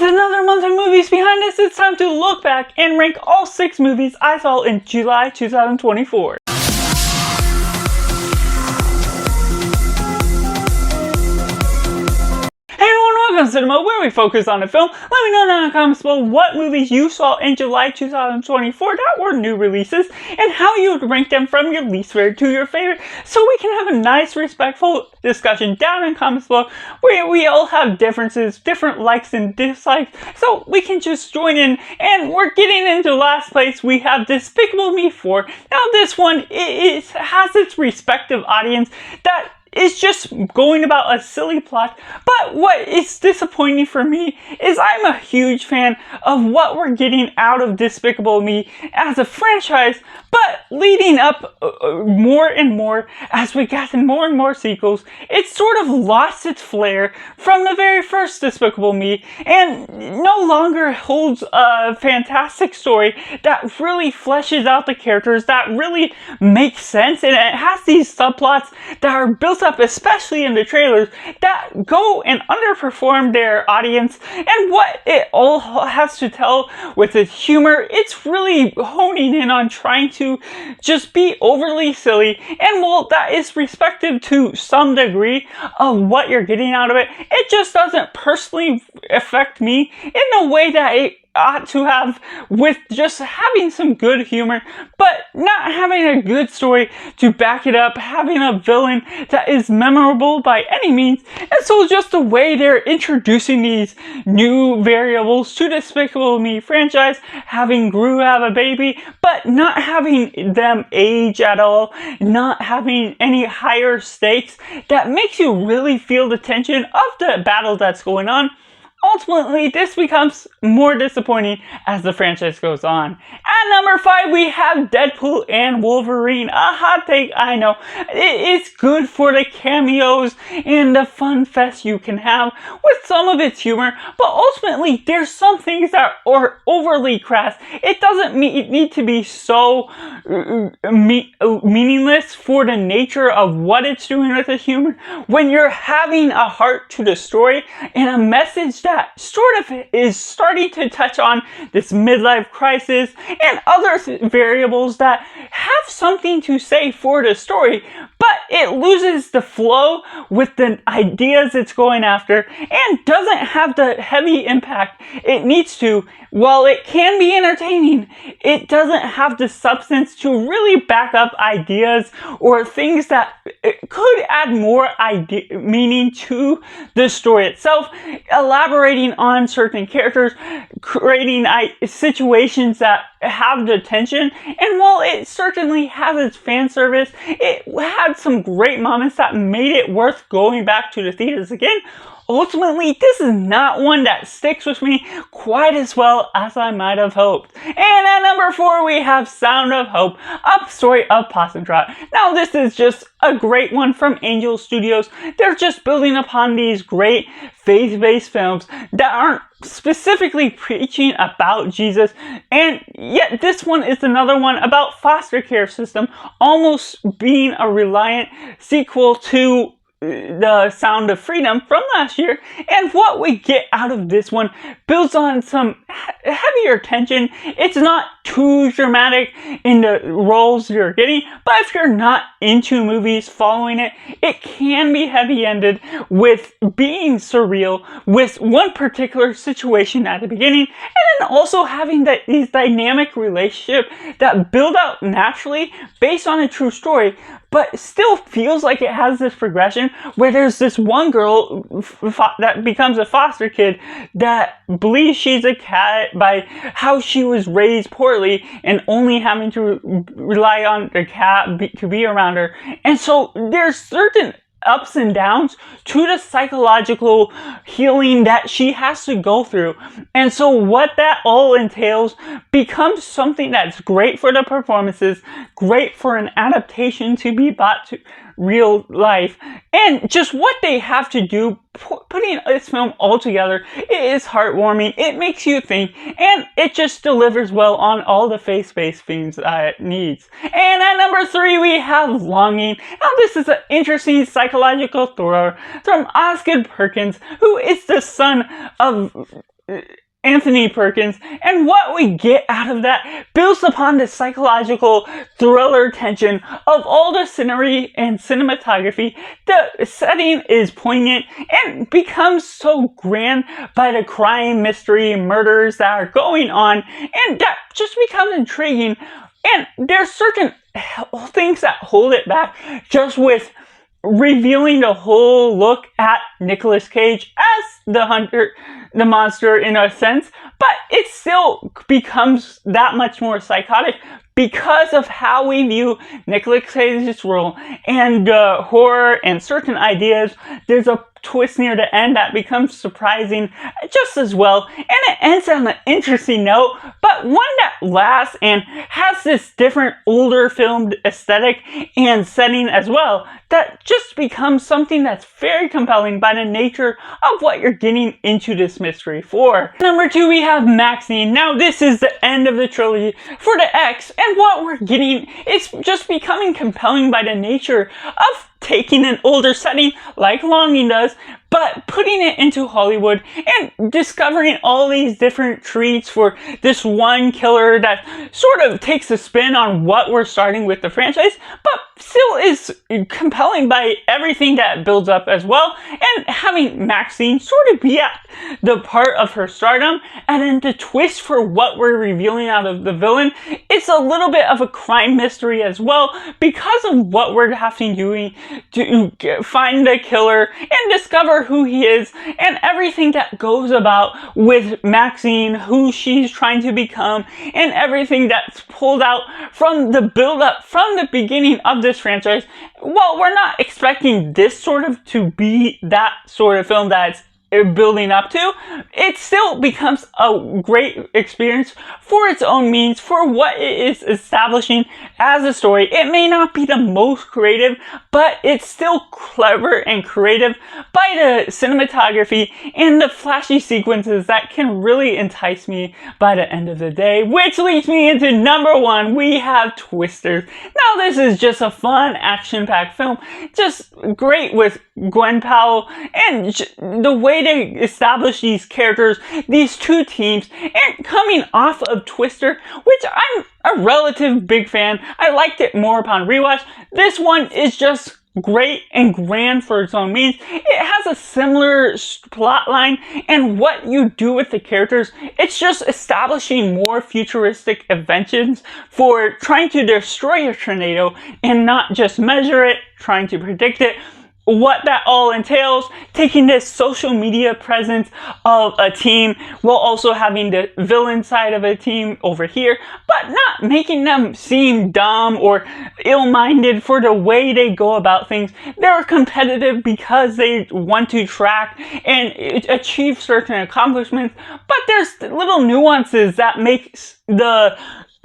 another month of movies behind us, it's time to look back and rank all 6 movies I saw in July 2024. Welcome to Cinema, where we focus on a film. Let me know down in the comments below what movies you saw in July 2024 that were new releases, and how you would rank them from your least favorite to your favorite, so we can have a nice, respectful discussion down in the comments below, where we all have differences, different likes and dislikes, so we can just join in. And we're getting into last place. We have Despicable Me 4. Now this one, has its respective audience that is just going about a silly plot, but what is disappointing for me is I'm a huge fan of what we're getting out of Despicable Me as a franchise, but leading up more and more as we got more and more sequels, it sort of lost its flair from the very first Despicable Me and no longer holds a fantastic story that really fleshes out the characters, that really makes sense, and it has these subplots that are built up, especially in the trailers, that go and underperform their audience. And what it all has to tell with its humor, it's really honing in on trying to just be overly silly, and while that is respective to some degree of what you're getting out of it, it just doesn't personally affect me in the way that it ought to have, with just having some good humor, but not having a good story to back it up, having a villain that is memorable by any means. And so just the way they're introducing these new variables to Despicable Me franchise, having Gru have a baby, but not having them age at all, not having any higher stakes that makes you really feel the tension of the battle that's going on. Ultimately, this becomes more disappointing as the franchise goes on. At number 5, we have Deadpool and Wolverine. A hot take, I know. It's good for the cameos and the fun fest you can have with some of its humor, but ultimately, there's some things that are overly crass. It doesn't need to be so meaningless for the nature of what it's doing with the humor, when you're having a heart to the story and a message that sort of is starting to touch on this midlife crisis and other variables that have something to say for the story, but it loses the flow with the ideas it's going after and doesn't have the heavy impact it needs to. While it can be entertaining, it doesn't have the substance to really back up ideas or things that could add more meaning to the story itself, elaborating on certain characters, creating situations that have the tension. And while it certainly has its fan service, it had some great moments that made it worth going back to the theaters again. Ultimately, this is not one that sticks with me quite as well as I might have hoped. And at number 4, we have Sound of Hope, a story of Possum Trot. Now, this is just a great one from Angel Studios. They're just building upon these great faith-based films that aren't specifically preaching about Jesus, and yet this one is another one about foster care system, almost being a reliant sequel to the Sound of Freedom from last year. And what we get out of this one builds on some heavier tension. It's not too dramatic in the roles you're getting, but if you're not into movies following it, it can be heavy-handed with being surreal with one particular situation at the beginning, and then also having these dynamic relationships that build out naturally based on a true story, but still feels like it has this progression where there's this one girl that becomes a foster kid that believes she's a cat by how she was raised poorly and only having to rely on the cat to be around her. And so there's certain ups and downs to the psychological healing that she has to go through. And so what that all entails becomes something that's great for the performances, great for an adaptation to be brought to real life, and just what they have to do putting this film all together. It is heartwarming, it makes you think, and it just delivers well on all the faith-based themes that it needs. And at number 3, we have Longing. Now, this is an interesting psychological thriller from Osgood Perkins, who is the son of Anthony Perkins, and what we get out of that builds upon the psychological thriller tension of all the scenery and cinematography. The setting is poignant and becomes so grand by the crime, mystery, murders that are going on, and that just becomes intriguing. And there's certain things that hold it back, just with revealing the whole look at Nicolas Cage as the hunter, the monster in a sense, but it still becomes that much more psychotic because of how we view Nicolas Cage's role and horror and certain ideas. There's a twist near the end that becomes surprising just as well, and it ends on an interesting note, but one that lasts and has this different older filmed aesthetic and setting as well, that just becomes something that's very compelling by the nature of what you're getting into this mystery for. Number 2, we have Maxine. Now this is the end of the trilogy for the X, and what we're getting is just becoming compelling by the nature of taking an older setting like Longing does, but putting it into Hollywood and discovering all these different treats for this one killer that sort of takes a spin on what we're starting with the franchise, but still is compelling by everything that builds up as well. And having Maxine sort of be at the part of her stardom, and then the twist for what we're revealing out of the villain, it's a little bit of a crime mystery as well because of what we're having to find the killer and discover who he is and everything that goes about with Maxine, who she's trying to become, and everything that's pulled out from the build-up from the beginning of this franchise. Well, we're not expecting this sort of to be that sort of film that's building up to. It still becomes a great experience for its own means, for what it is establishing as a story. It may not be the most creative, but it's still clever and creative by the cinematography and the flashy sequences that can really entice me by the end of the day. Which leads me into number 1. We have Twisters. Now this is just a fun action-packed film, just great with Gwen Powell and the way they establish these characters, these two teams, and coming off of Twister, which I'm a relative big fan. I liked it more upon rewatch. This one is just great and grand for its own means. It has a similar plot line, and what you do with the characters, it's just establishing more futuristic inventions for trying to destroy a tornado and not just measure it, trying to predict it. What that all entails, taking this social media presence of a team while also having the villain side of a team over here, but not making them seem dumb or ill-minded for the way they go about things. They're competitive because they want to track and achieve certain accomplishments, but there's little nuances that makes the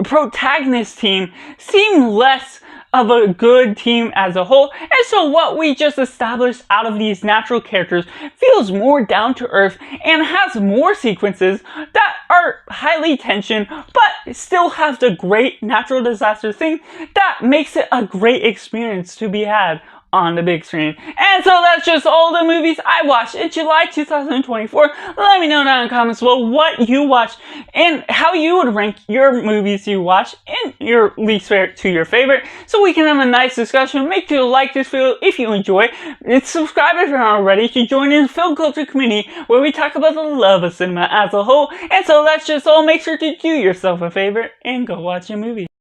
protagonist team seem less of a good team as a whole. And so what we just established out of these natural characters feels more down to earth and has more sequences that are highly tensioned but still have the great natural disaster thing that makes it a great experience to be had on the big screen. And so that's just all the movies I watched in July 2024. Let me know down in the comments below what you watched and how you would rank your movies you watched in your least favorite to your favorite, so we can have a nice discussion. Make sure to like this video if you enjoy, and subscribe if you're not already to join in the film culture community where we talk about the love of cinema as a whole. And so that's just all. Make sure to do yourself a favor and go watch a movie.